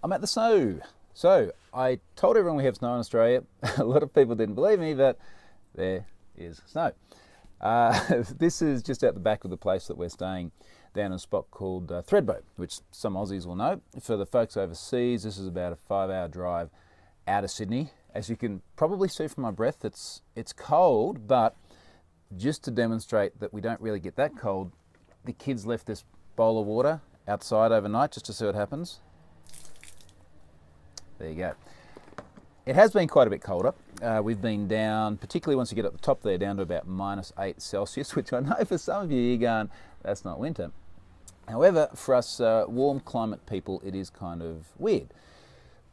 I'm at the snow. So I told everyone we have snow in Australia. A lot of people didn't believe me, but there is snow. This is just out the back of the place that we're staying, down in a spot called Thredbo, which some Aussies will know. For the folks overseas, this is about a 5-hour drive out of Sydney. As you can probably see from my breath, it's cold, but just to demonstrate that we don't really get that cold, the kids left this bowl of water outside overnight just to see what happens. There you go. It has been quite a bit colder. We've been down, particularly once you get up the top there, down to about -8 Celsius, which I know for some of you, you're going, that's not winter. However, for us warm climate people, it is kind of weird.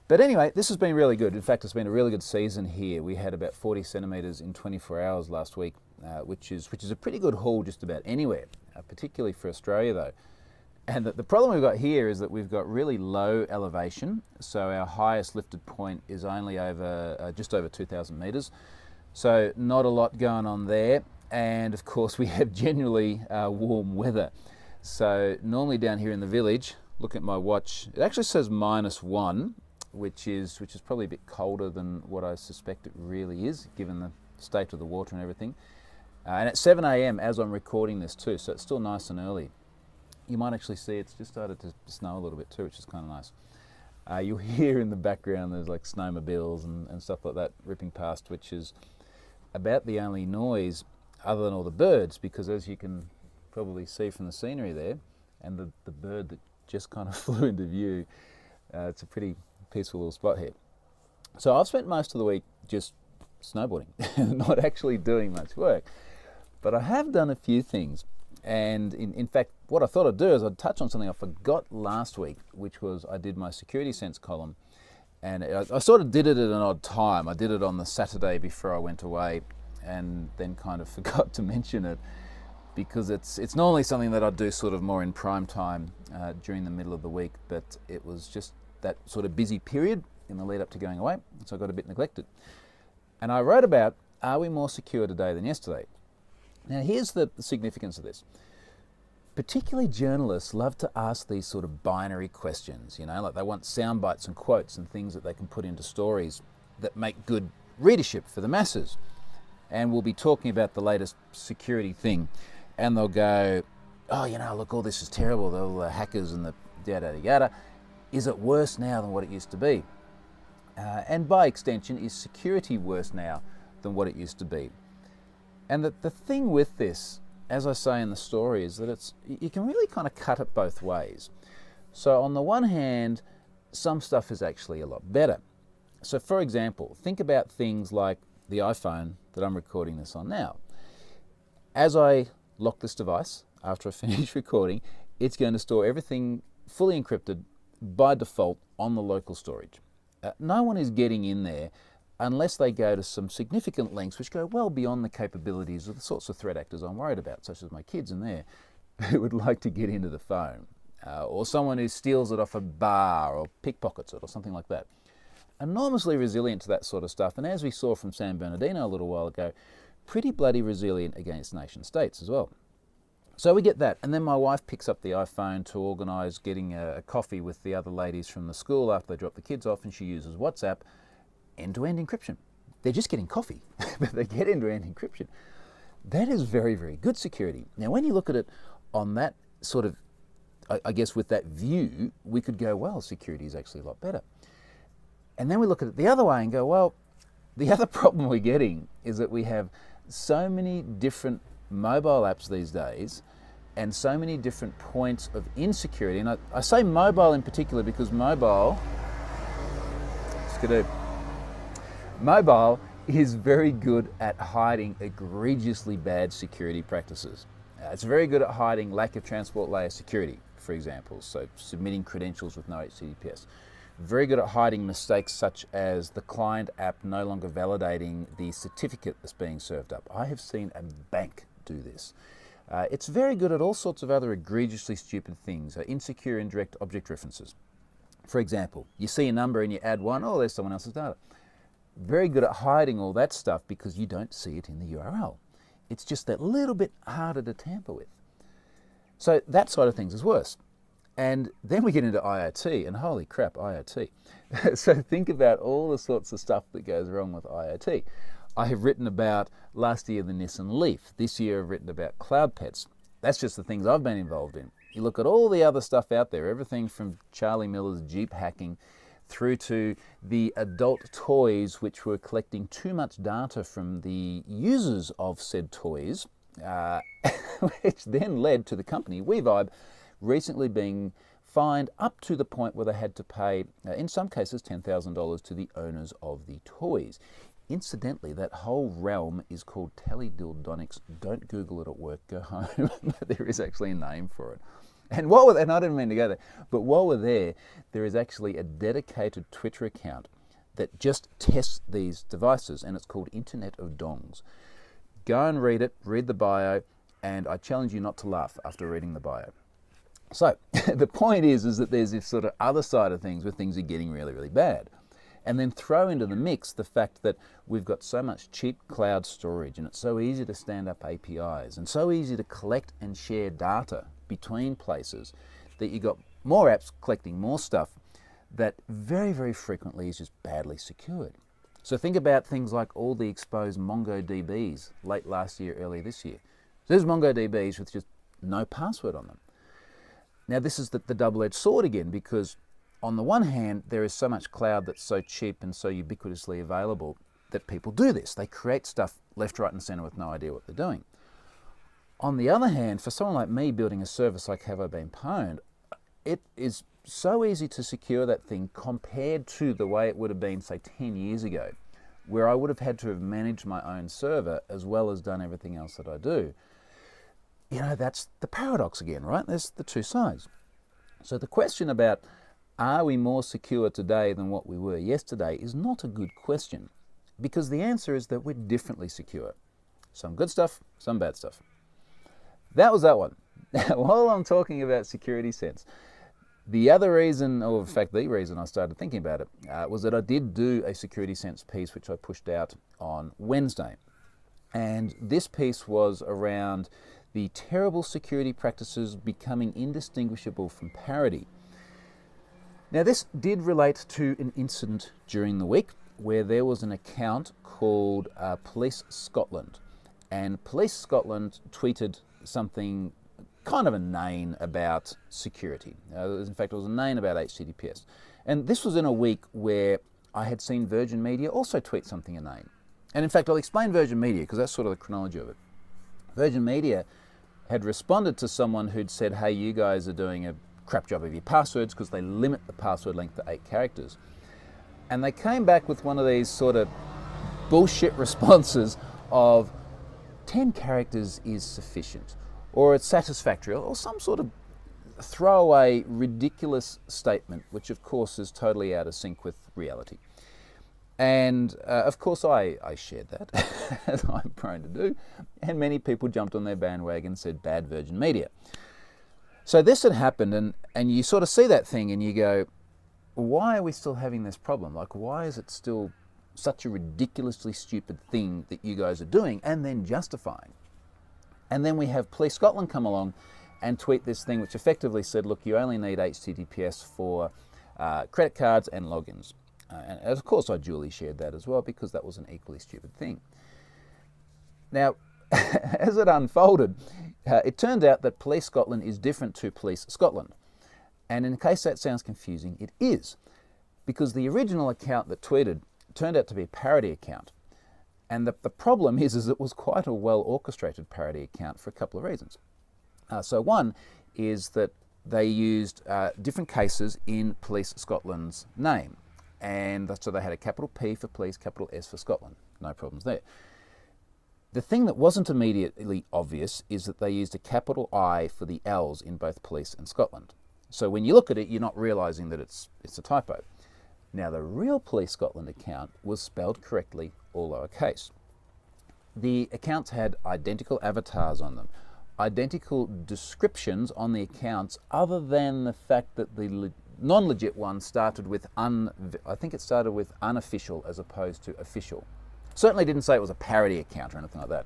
But anyway, this has been really good. In fact, it's been a really good season here. We had about 40 centimetres in 24 hours last week, which is a pretty good haul just about anywhere, particularly for Australia though. And the problem we've got here is that we've got really low elevation. So our highest lifted point is only over just over 2,000 metres. So not a lot going on there. And of course we have generally warm weather. So normally down here in the village, look at my watch, it actually says -1, which is probably a bit colder than what I suspect it really is, given the state of the water and everything. And at 7 a.m. as I'm recording this too, so it's still nice and early. You might actually see it's just started to snow a little bit too, which is kind of nice. You'll hear in the background there's like snowmobiles and stuff like that ripping past, which is about the only noise other than all the birds, because as you can probably see from the scenery there, and the bird that just kind of flew into view, it's a pretty peaceful little spot here. So I've spent most of the week just snowboarding, not actually doing much work, but I have done a few things. And in fact, what I thought I'd do is I'd touch on something I forgot last week, which was I did my Security Sense column. And I sort of did it at an odd time. I did it on the Saturday before I went away, and then kind of forgot to mention it, because it's normally something that I do sort of more in prime time during the middle of the week, but it was just that sort of busy period in the lead up to going away, so I got a bit neglected. And I wrote about, are we more secure today than yesterday? Now here's the significance of this. Particularly journalists love to ask these sort of binary questions, you know, like they want sound bites and quotes and things that they can put into stories that make good readership for the masses. And we'll be talking about the latest security thing, and they'll go, oh, you know, look, all this is terrible, all the hackers and the yada yada yada. Is it worse now than what it used to be? And by extension, is security worse now than what it used to be? And the thing with this, as I say in the story, is that you can really kind of cut it both ways. So on the one hand, some stuff is actually a lot better. So for example, think about things like the iPhone that I'm recording this on now. As I lock this device, after I finish recording, it's going to store everything fully encrypted by default on the local storage. No one is getting in there unless they go to some significant lengths which go well beyond the capabilities of the sorts of threat actors I'm worried about, such as my kids in there, who would like to get into the phone, or someone who steals it off a bar or pickpockets it or something like that. Enormously resilient to that sort of stuff, and as we saw from San Bernardino a little while ago, pretty bloody resilient against nation states as well. So we get that, and then my wife picks up the iPhone to organise getting a coffee with the other ladies from the school after they drop the kids off, and she uses WhatsApp. End-to-end encryption. They're just getting coffee, but they get end-to-end encryption. That is very, very good security. Now, when you look at it on that sort of, I guess with that view, we could go, well, security is actually a lot better. And then we look at it the other way and go, well, the other problem we're getting is that we have so many different mobile apps these days and so many different points of insecurity. And I say mobile in particular because mobile is very good at hiding egregiously bad security practices. It's very good at hiding lack of transport layer security, for example, so submitting credentials with no HTTPS. Very good at hiding mistakes such as the client app no longer validating the certificate that's being served up. I have seen a bank do this. It's very good at all sorts of other egregiously stupid things, insecure indirect object references. For example, you see a number and you add one, oh, there's someone else's data. Very good at hiding all that stuff because you don't see it in the URL. It's just that little bit harder to tamper with. So that side of things is worse. And then we get into IoT, and holy crap, IoT. So think about all the sorts of stuff that goes wrong with IoT. I have written about last year the Nissan Leaf. This year I've written about cloud pets. That's just the things I've been involved in. You look at all the other stuff out there, everything from Charlie Miller's Jeep hacking through to the adult toys which were collecting too much data from the users of said toys, which then led to the company WeVibe recently being fined up to the point where they had to pay, in some cases, $10,000 to the owners of the toys. Incidentally, that whole realm is called teledildonics. Don't Google it at work, go home. There is actually a name for it. And and I didn't mean to go there, but while we're there is actually a dedicated Twitter account that just tests these devices, and it's called Internet of Dongs. Go and read it, read the bio, and I challenge you not to laugh after reading the bio. So the point is that there's this sort of other side of things where things are getting really, really bad. And then throw into the mix the fact that we've got so much cheap cloud storage, and it's so easy to stand up APIs and so easy to collect and share data between places that you got more apps collecting more stuff that very, very frequently is just badly secured. So think about things like all the exposed MongoDBs late last year, early this year. So there's MongoDBs with just no password on them. Now this is the double-edged sword again, because on the one hand, there is so much cloud that's so cheap and so ubiquitously available that people do this. They create stuff left, right, and center with no idea what they're doing. On the other hand, for someone like me building a service like Have I Been Pwned, it is so easy to secure that thing compared to the way it would have been, say, 10 years ago, where I would have had to have managed my own server as well as done everything else that I do. You know, that's the paradox again, right? There's the two sides. So the question about are we more secure today than what we were yesterday is not a good question, because the answer is that we're differently secure. Some good stuff, some bad stuff. That was that one. Now, while I'm talking about Security Sense, the other reason, or in fact the reason I started thinking about it, was that I did do a Security Sense piece which I pushed out on Wednesday. And this piece was around the terrible security practices becoming indistinguishable from parody. Now this did relate to an incident during the week where there was an account called Police Scotland, and Police Scotland tweeted something kind of inane about security. In fact, it was inane about HTTPS. And this was in a week where I had seen Virgin Media also tweet something inane. And in fact, I'll explain Virgin Media because that's sort of the chronology of it. Virgin Media had responded to someone who'd said, hey, you guys are doing a crap job of your passwords because they limit the password length to 8 characters. And they came back with one of these sort of bullshit responses of 10 characters is sufficient, or it's satisfactory, or some sort of throwaway, ridiculous statement, which of course is totally out of sync with reality. And of course I shared that, as I'm prone to do, and many people jumped on their bandwagon and said, bad Virgin Media. So this had happened, and you sort of see that thing and you go, why are we still having this problem? Like, why is it still such a ridiculously stupid thing that you guys are doing and then justifying? And then we have Police Scotland come along and tweet this thing which effectively said, look, you only need HTTPS for credit cards and logins. And of course I duly shared that as well because that was an equally stupid thing. Now, as it unfolded, it turned out that Police Scotland is different to Police Scotland. And in case that sounds confusing, it is. Because the original account that tweeted turned out to be a parody account. And the problem is it was quite a well-orchestrated parody account for a couple of reasons. So one is that they used different cases in Police Scotland's name. And so they had a capital P for police, capital S for Scotland. No problems there. The thing that wasn't immediately obvious is that they used a capital I for the L's in both police and Scotland. So when you look at it, you're not realising that it's a typo. Now, the real Police Scotland account was spelled correctly, all lowercase. The accounts had identical avatars on them, identical descriptions on the accounts, other than the fact that the non-legit one started with I think it started with unofficial as opposed to official. Certainly didn't say it was a parody account or anything like that.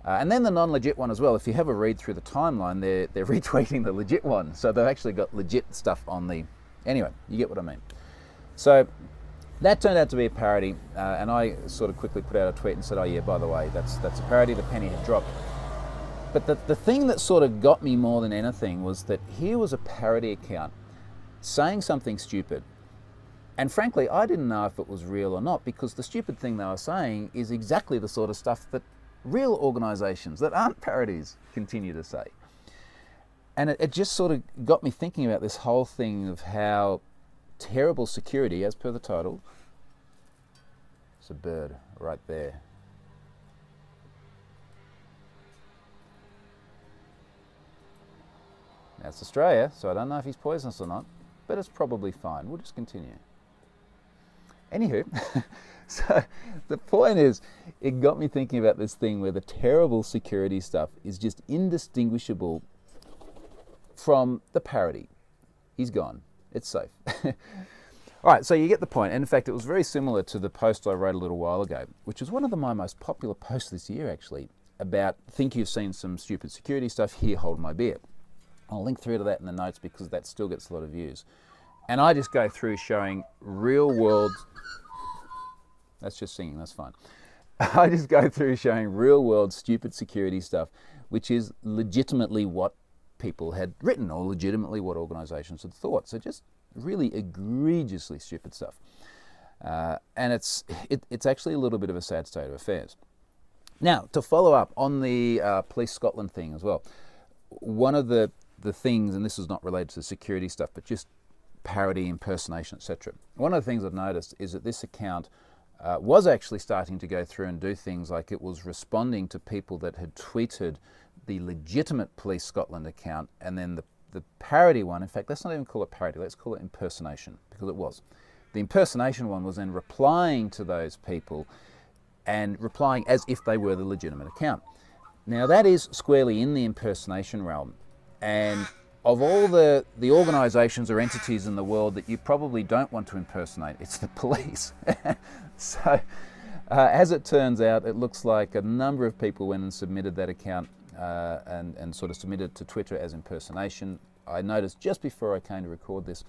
And then the non-legit one as well. If you have a read through the timeline, they're retweeting the legit one. So they've actually got legit stuff on the... Anyway, you get what I mean. So that turned out to be a parody, and I sort of quickly put out a tweet and said, oh yeah, by the way, that's a parody, the penny had dropped. But the thing that sort of got me more than anything was that here was a parody account saying something stupid. And frankly, I didn't know if it was real or not, because the stupid thing they were saying is exactly the sort of stuff that real organisations that aren't parodies continue to say. And it just sort of got me thinking about this whole thing of how terrible security, as per the title. It's a bird right there. That's Australia, so I don't know if he's poisonous or not, but it's probably fine. We'll just continue. Anywho, so the point is, it got me thinking about this thing where the terrible security stuff is just indistinguishable from the parody. He's gone. It's safe. All right, so you get the point. And in fact, it was very similar to the post I wrote a little while ago, which was one of my most popular posts this year, actually, about think you've seen some stupid security stuff, here, hold my beer. I'll link through to that in the notes because that still gets a lot of views. And I just go through showing real world... That's just singing, that's fine. I just go through showing real world stupid security stuff, which is legitimately what people had written or legitimately what organisations had thought. So just really egregiously stupid stuff. And it's actually a little bit of a sad state of affairs. Now, to follow up on the Police Scotland thing as well, one of the things, and this is not related to security stuff, but just parody, impersonation, etc. One of the things I've noticed is that this account was actually starting to go through and do things like it was responding to people that had tweeted the legitimate Police Scotland account, and then the parody one, in fact, let's not even call it parody, let's call it impersonation, because it was. The impersonation one was then replying to those people and replying as if they were the legitimate account. Now that is squarely in the impersonation realm, and of all the organisations or entities in the world that you probably don't want to impersonate, it's the police. So, as it turns out, it looks like a number of people went and submitted that account and sort of submitted to Twitter as impersonation. I noticed just before I came to record this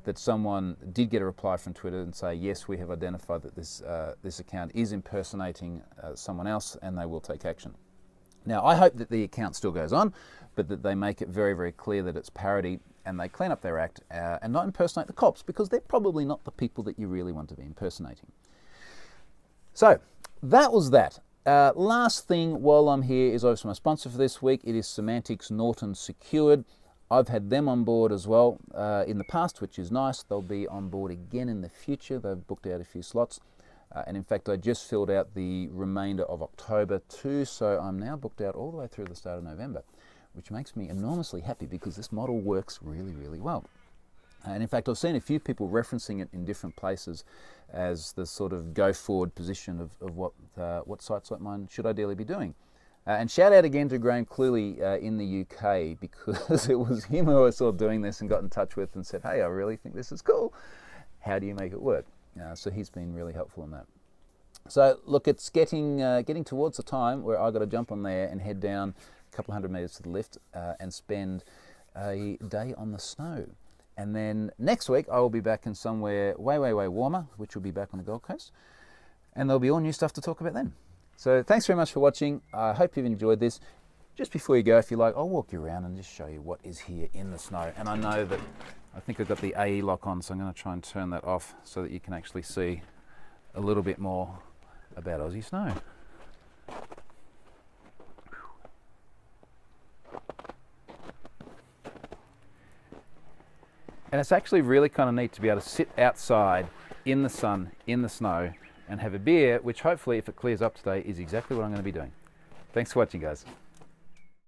that someone did get a reply from Twitter and say, yes, we have identified that this account is impersonating someone else, and they will take action. Now, I hope that the account still goes on, but that they make it very, very clear that it's parody and they clean up their act and not impersonate the cops, because they're probably not the people that you really want to be impersonating. So, that was that. Last thing while I'm here is obviously my sponsor for this week. It is Symantec Norton Secured. I've had them on board as well in the past, which is nice. They'll be on board again in the future. They've booked out a few slots. And in fact, I just filled out the remainder of October too, so I'm now booked out all the way through the start of November, which makes me enormously happy because this model works really, really well. And in fact, I've seen a few people referencing it in different places as the sort of go-forward position of what sites like mine should ideally be doing. And shout out again to Graham Clearly in the UK, because it was him who I saw doing this and got in touch with and said, hey, I really think this is cool. How do you make it work? So he's been really helpful in that. So look, it's getting towards the time where I've got to jump on there and head down a couple of hundred metres to the lift and spend a day on the snow. And then next week I will be back in somewhere way, way, way warmer, which will be back on the Gold Coast. And there'll be all new stuff to talk about then. So thanks very much for watching. I hope you've enjoyed this. Just before you go, if you like, I'll walk you around and just show you what is here in the snow. And I know that I think I've got the AE lock on, so I'm going to try and turn that off so that you can actually see a little bit more about Aussie snow. And it's actually really kind of neat to be able to sit outside in the sun, in the snow, and have a beer, which hopefully, if it clears up today, is exactly what I'm going to be doing. Thanks for watching, guys.